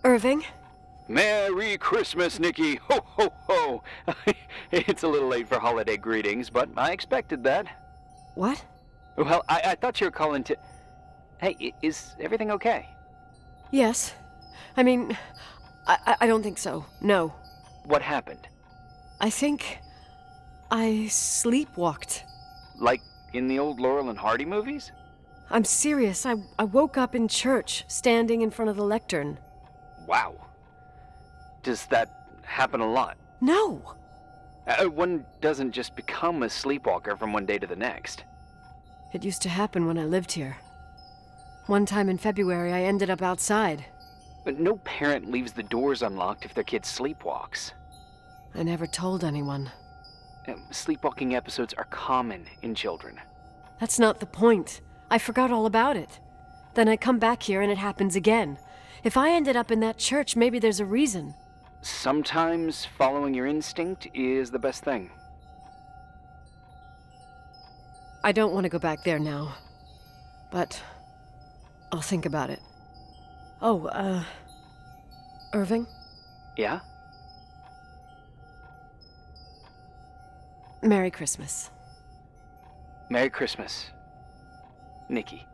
Irving? Merry Christmas, Nikki! Ho, ho, ho! It's a little late for holiday greetings, but I expected that. What? Well, I thought you were calling to... Hey, is everything okay? Yes. I mean, I don't think so. No. What happened? I think I sleepwalked. Like in the old Laurel and Hardy movies? I'm serious. I woke up in church, standing in front of the lectern. Wow. Does that happen a lot? No! One doesn't just become a sleepwalker from one day to the next. It used to happen when I lived here. One time in February, I ended up outside. But no parent leaves the doors unlocked if their kid sleepwalks. I never told anyone. Sleepwalking episodes are common in children. That's not the point. I forgot all about it. Then I come back here and it happens again. If I ended up in that church, maybe there's a reason. Sometimes following your instinct is the best thing. I don't want to go back there now. But I'll think about it. Oh, Irving? Yeah? Merry Christmas. Merry Christmas, Nikki.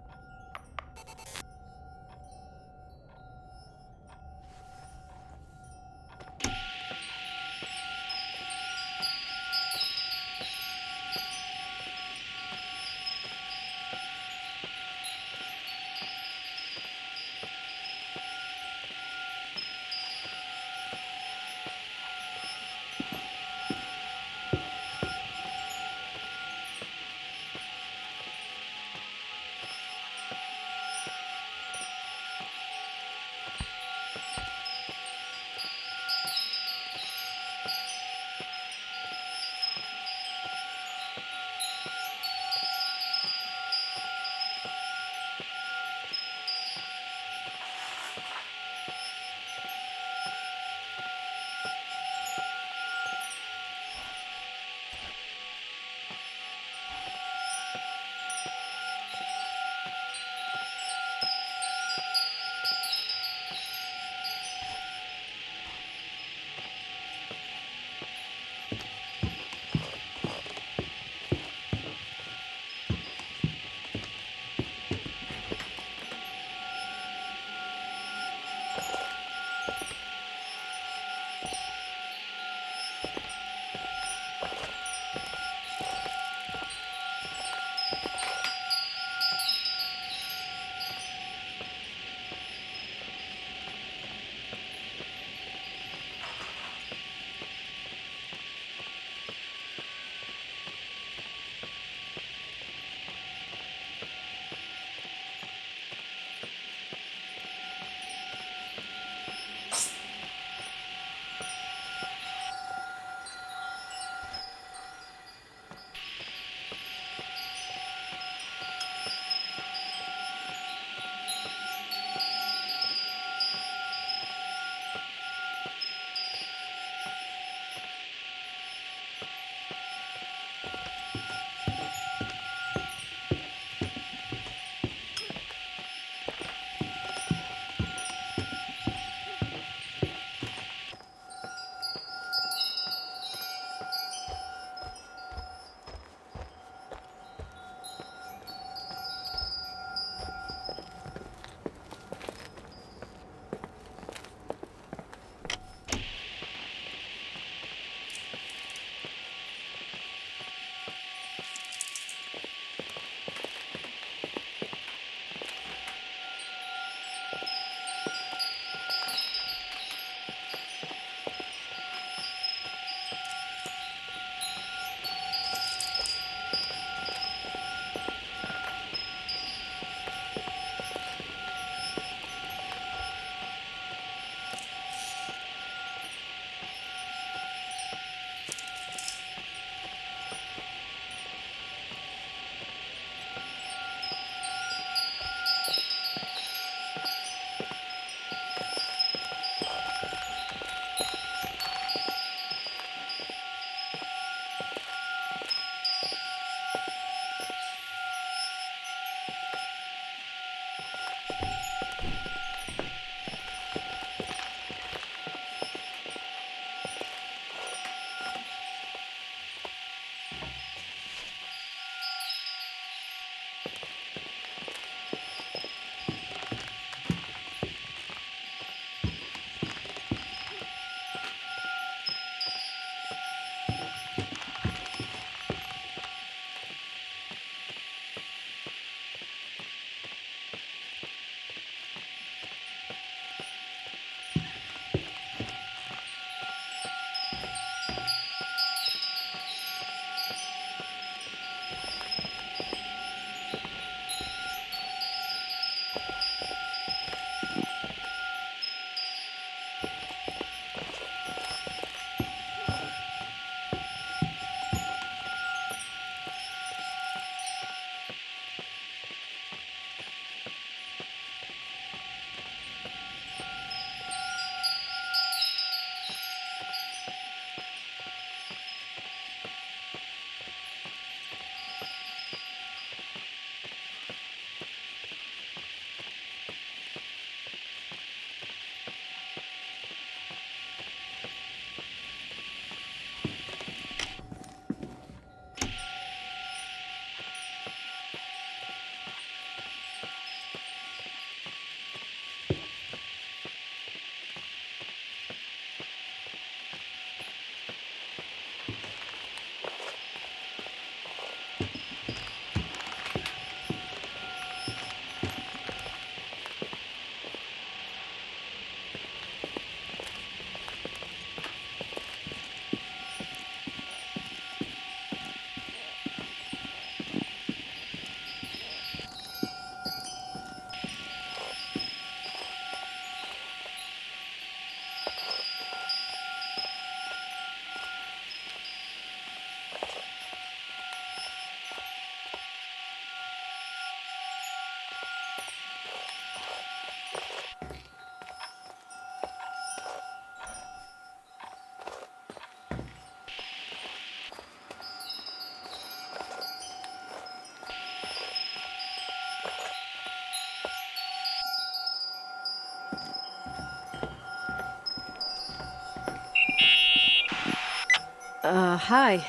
Hi.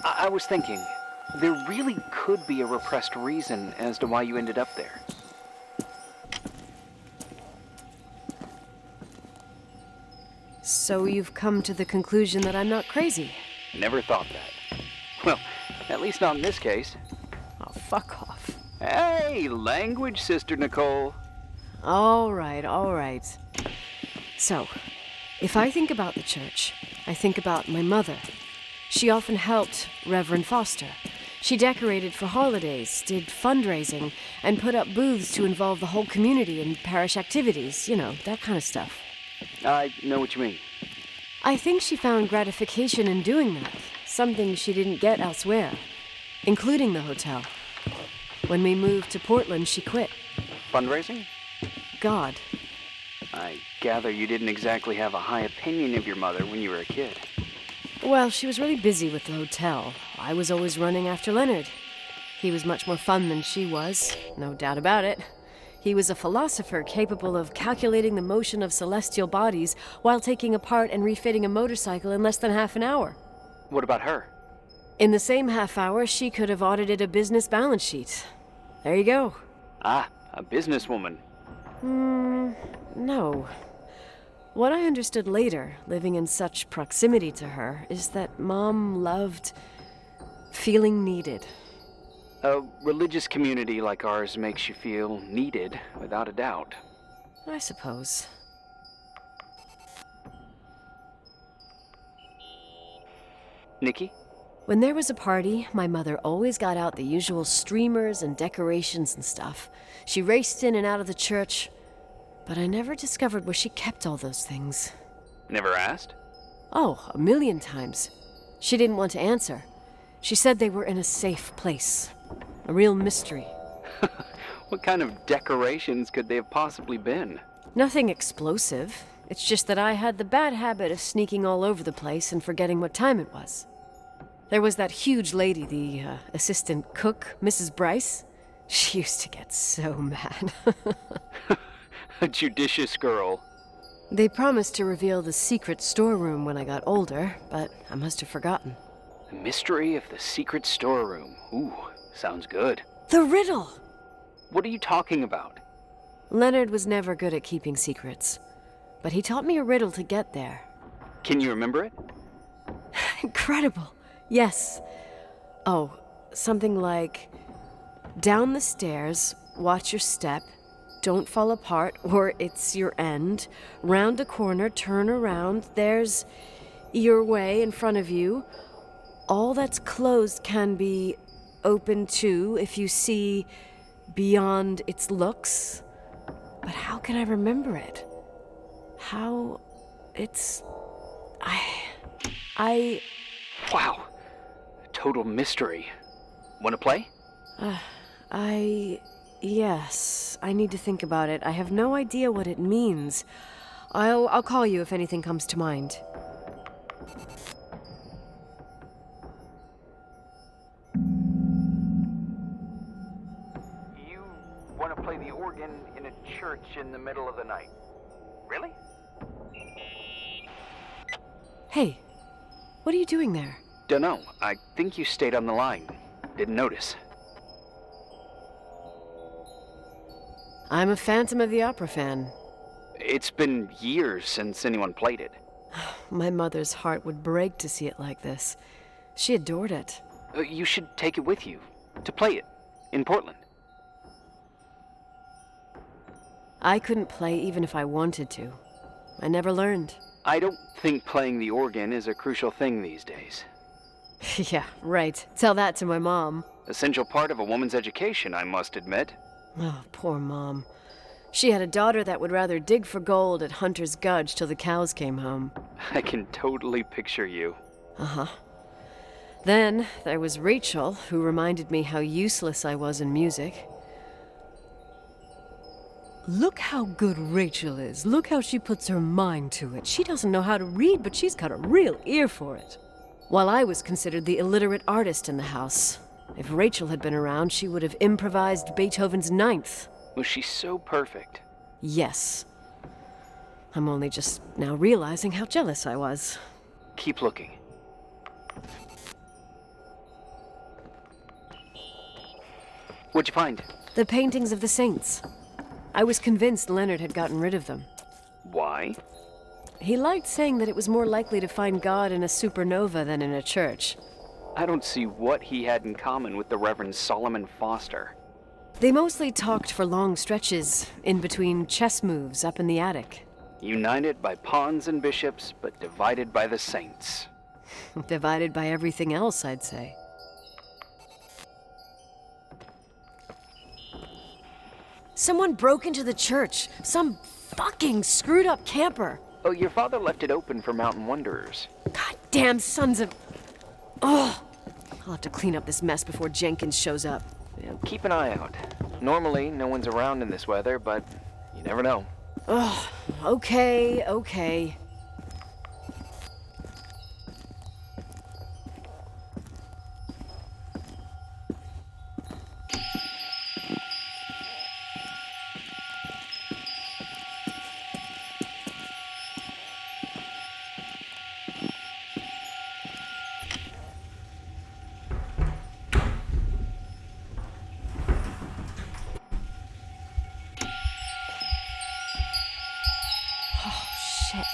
I was thinking, there really could be a repressed reason as to why you ended up there. So you've come to the conclusion that I'm not crazy? Never thought that. Well, at least not in this case. Oh, fuck off. Hey, language, Sister Nicole. All right. So, if I think about the church, I think about my mother. She often helped Reverend Foster. She decorated for holidays, did fundraising, and put up booths to involve the whole community in parish activities, that kind of stuff. I know what you mean. I think she found gratification in doing that, something she didn't get elsewhere, including the hotel. When we moved to Portland, she quit. Fundraising? God. I gather you didn't exactly have a high opinion of your mother when you were a kid. Well, she was really busy with the hotel. I was always running after Leonard. He was much more fun than she was, no doubt about it. He was a philosopher capable of calculating the motion of celestial bodies while taking apart and refitting a motorcycle in less than half an hour. What about her? In the same half hour, she could have audited a business balance sheet. There you go. Ah, a businesswoman. No. What I understood later, living in such proximity to her, is that Mom loved feeling needed. A religious community like ours makes you feel needed, without a doubt. I suppose. Nikki? When there was a party, my mother always got out the usual streamers and decorations and stuff. She raced in and out of the church, but I never discovered where she kept all those things. Never asked? Oh, 1,000,000 times. She didn't want to answer. She said they were in a safe place. A real mystery. What kind of decorations could they have possibly been? Nothing explosive. It's just that I had the bad habit of sneaking all over the place and forgetting what time it was. There was that huge lady, the assistant cook, Mrs. Bryce. She used to get so mad. A judicious girl. They promised to reveal the secret storeroom when I got older, but I must have forgotten. The mystery of the secret storeroom. Ooh, sounds good. The riddle! What are you talking about? Leonard was never good at keeping secrets, but he taught me a riddle to get there. Can you remember it? Incredible. Yes. Oh, something like, down the stairs, watch your step, don't fall apart or it's your end, round a corner, turn around, there's your way in front of you. All that's closed can be open too if you see beyond its looks. But how can I remember it? How it's... I... Wow. A total mystery. Want to play? Yes, I need to think about it. I have no idea what it means. I'll call you if anything comes to mind. You want to play the organ in a church in the middle of the night. Really? Hey, what are you doing there? Dunno. I think you stayed on the line. Didn't notice. I'm a Phantom of the Opera fan. It's been years since anyone played it. My mother's heart would break to see it like this. She adored it. You should take it with you. To play it. In Portland. I couldn't play even if I wanted to. I never learned. I don't think playing the organ is a crucial thing these days. Yeah, right. Tell that to my mom. Essential part of a woman's education, I must admit. Oh, poor Mom. She had a daughter that would rather dig for gold at Hunter's Gulch till the cows came home. I can totally picture you. Uh-huh. Then there was Rachel, who reminded me how useless I was in music. Look how good Rachel is. Look how she puts her mind to it. She doesn't know how to read, but she's got a real ear for it. While I was considered the illiterate artist in the house. If Rachel had been around, she would have improvised Beethoven's Ninth. Was she so perfect? Yes. I'm only just now realizing how jealous I was. Keep looking. What'd you find? The paintings of the saints. I was convinced Leonard had gotten rid of them. Why? He liked saying that it was more likely to find God in a supernova than in a church. I don't see what he had in common with the Reverend Solomon Foster. They mostly talked for long stretches, in between chess moves up in the attic. United by pawns and bishops, but divided by the saints. Divided by everything else, I'd say. Someone broke into the church. Some fucking screwed up camper. Oh, your father left it open for mountain wanderers. Goddamn sons of... Oh! I'll have to clean up this mess before Jenkins shows up. Yeah, keep an eye out. Normally, no one's around in this weather, but you never know. Ugh, okay. Shit.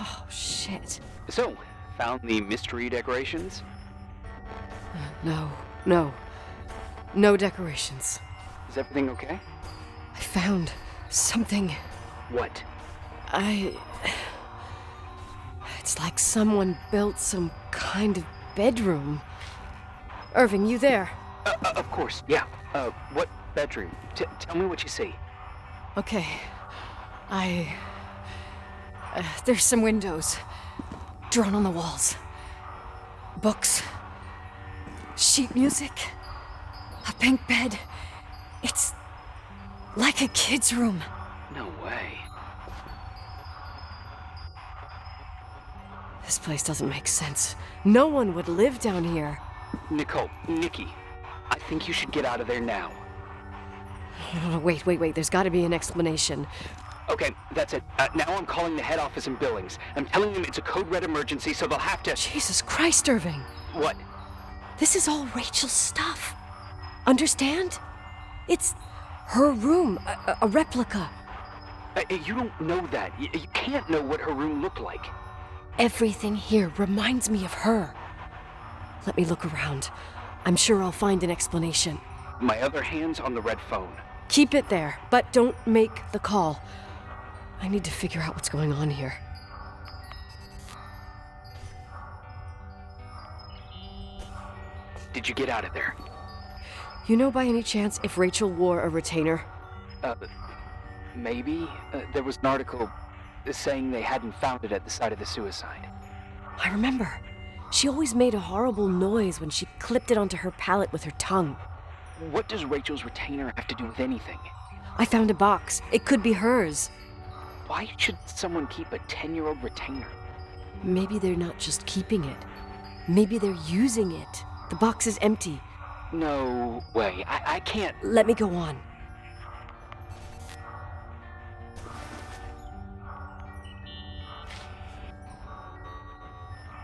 Oh, shit. So, found the mystery decorations? No decorations. Is everything okay? I found something. What? It's like someone built some kind of bedroom. Irving, you there? Of course, yeah. What bedroom? Tell me what you see. Okay. There's some windows drawn on the walls. Books. Sheet music. A pink bed. It's like a kid's room. No way. This place doesn't make sense. No one would live down here. Nicole, Nikki, I think you should get out of there now. Wait. There's got to be an explanation. Okay, that's it. Now I'm calling the head office in Billings. I'm telling them it's a code red emergency, so they'll have to... Jesus Christ, Irving. What? This is all Rachel's stuff. Understand? It's her room, a replica. You don't know that. You can't know what her room looked like. Everything here reminds me of her. Let me look around. I'm sure I'll find an explanation. My other hand's on the red phone. Keep it there, but don't make the call. I need to figure out what's going on here. Did you get out of there? You know by any chance if Rachel wore a retainer? Maybe. There was an article saying they hadn't found it at the site of the suicide. I remember. She always made a horrible noise when she clipped it onto her palate with her tongue. What does Rachel's retainer have to do with anything? I found a box. It could be hers. Why should someone keep a 10-year-old retainer? Maybe they're not just keeping it. Maybe they're using it. The box is empty. No way. I can't... Let me go on.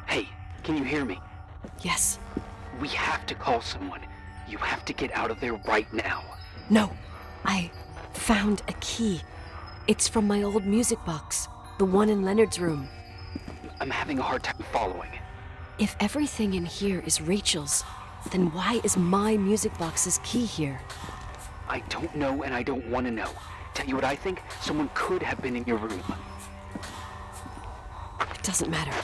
Hey, can you hear me? Yes. We have to call someone. You have to get out of there right now. No. I found a key. It's from my old music box. The one in Leonard's room. I'm having a hard time following. If everything in here is Rachel's, then why is my music box's key here? I don't know and I don't want to know. Tell you what I think? Someone could have been in your room. It doesn't matter.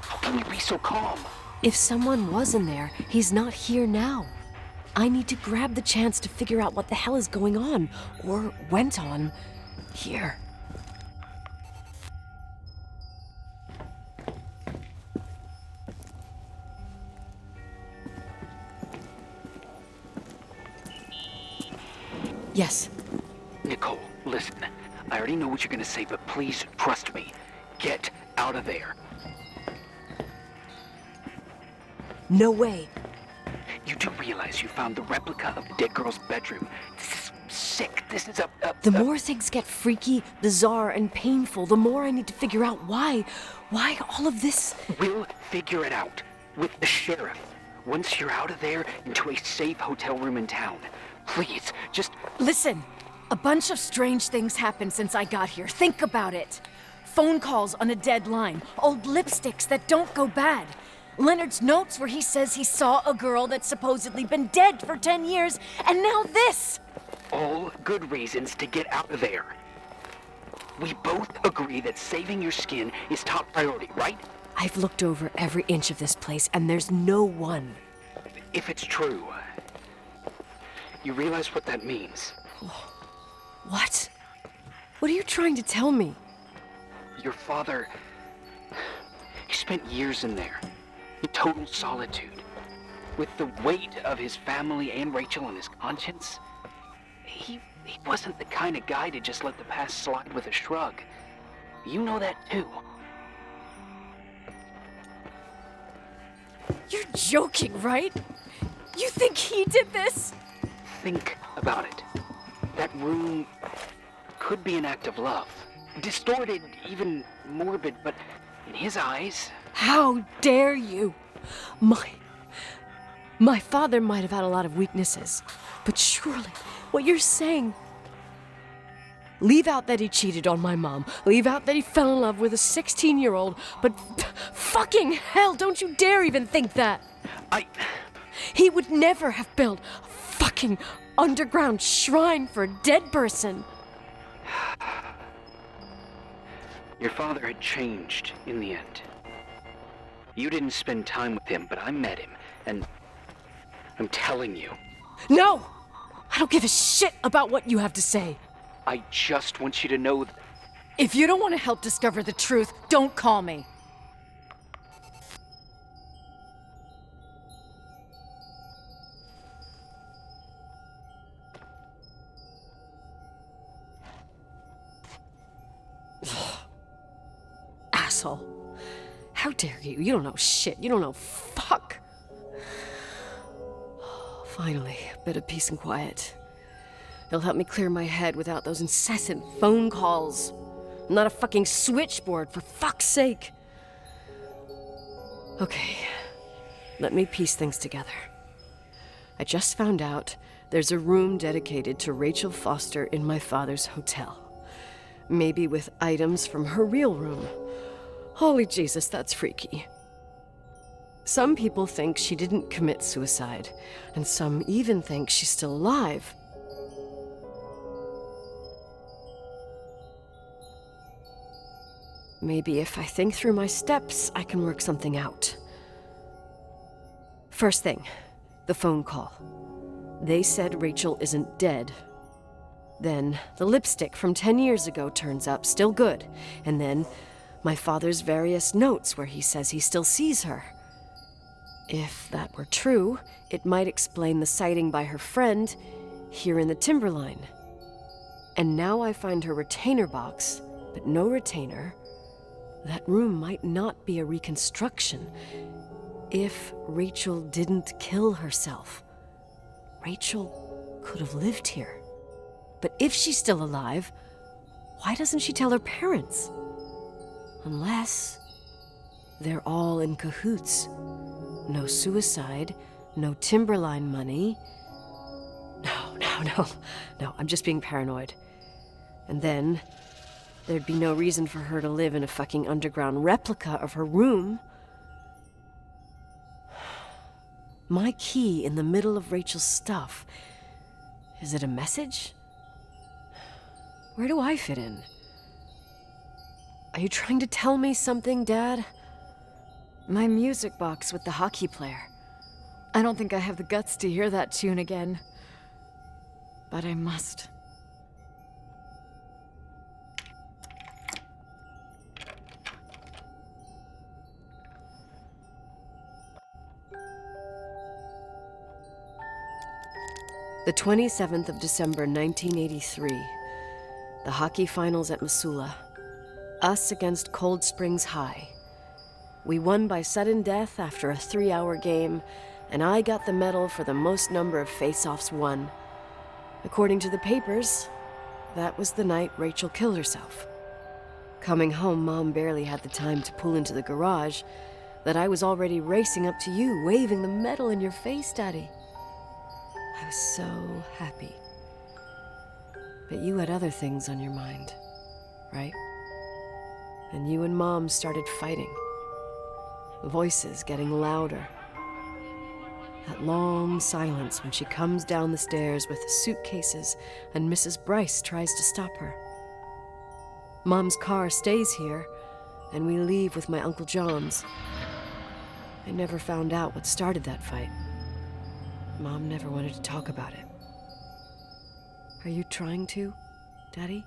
How can you be so calm? If someone was in there, he's not here now. I need to grab the chance to figure out what the hell is going on, or went on, here. Yes. Nicole, listen. I already know what you're gonna say, but please trust me. Get out of there. No way. You do realize you found the replica of the dead girl's bedroom. This is sick. This is The more things get freaky, bizarre, and painful, the more I need to figure out why all of this. We'll figure it out. With the sheriff. Once you're out of there, into a safe hotel room in town. Please, just... Listen, a bunch of strange things happened since I got here. Think about it. Phone calls on a dead line, old lipsticks that don't go bad. Leonard's notes where he says he saw a girl that's supposedly been dead for 10 years, and now this! All good reasons to get out of there. We both agree that saving your skin is top priority, right? I've looked over every inch of this place, and there's no one. If it's true, you realize what that means. What? What are you trying to tell me? Your father... He spent years in there. In total solitude. With the weight of his family and Rachel on his conscience. He wasn't the kind of guy to just let the past slide with a shrug. You know that too. You're joking, right? You think he did this? Think about it. That room could be an act of love. Distorted, even morbid, but in his eyes... How dare you? My father might have had a lot of weaknesses, but surely what you're saying... Leave out that he cheated on my mom. Leave out that he fell in love with a 16-year-old, but fucking hell, don't you dare even think that! He would never have built a fucking underground shrine for a dead person. Your father had changed in the end. You didn't spend time with him, but I met him, and I'm telling you. No! I don't give a shit about what you have to say. I just want you to know that... If you don't want to help discover the truth, don't call me. Asshole. How dare you? You don't know shit. You don't know fuck. Finally, a bit of peace and quiet. It'll help me clear my head without those incessant phone calls. I'm not a fucking switchboard, for fuck's sake. Okay, let me piece things together. I just found out there's a room dedicated to Rachel Foster in my father's hotel. Maybe with items from her real room. Holy Jesus, that's freaky. Some people think she didn't commit suicide, and some even think she's still alive. Maybe if I think through my steps, I can work something out. First thing, the phone call. They said Rachel isn't dead. Then the lipstick from 10 years ago turns up, still good. And then my father's various notes where he says he still sees her. If that were true, it might explain the sighting by her friend here in the Timberline. And now I find her retainer box, but no retainer. That room might not be a reconstruction. If Rachel didn't kill herself, Rachel could have lived here. But if she's still alive, why doesn't she tell her parents? Unless they're all in cahoots. No suicide, no Timberline money. No, I'm just being paranoid. And then there'd be no reason for her to live in a fucking underground replica of her room. My key in the middle of Rachel's stuff. Is it a message? Where do I fit in? Are you trying to tell me something, Dad? My music box with the hockey player. I don't think I have the guts to hear that tune again. But I must. The 27th of December, 1983. The hockey finals at Missoula. Us against Cold Springs High. We won by sudden death after a 3-hour game, and I got the medal for the most number of face-offs won. According to the papers, that was the night Rachel killed herself. Coming home, Mom barely had the time to pull into the garage that I was already racing up to you, waving the medal in your face, Daddy. I was so happy. But you had other things on your mind, right? And you and Mom started fighting. Voices getting louder. That long silence when she comes down the stairs with the suitcases and Mrs. Bryce tries to stop her. Mom's car stays here, and we leave with my Uncle John's. I never found out what started that fight. Mom never wanted to talk about it. Are you trying to, Daddy?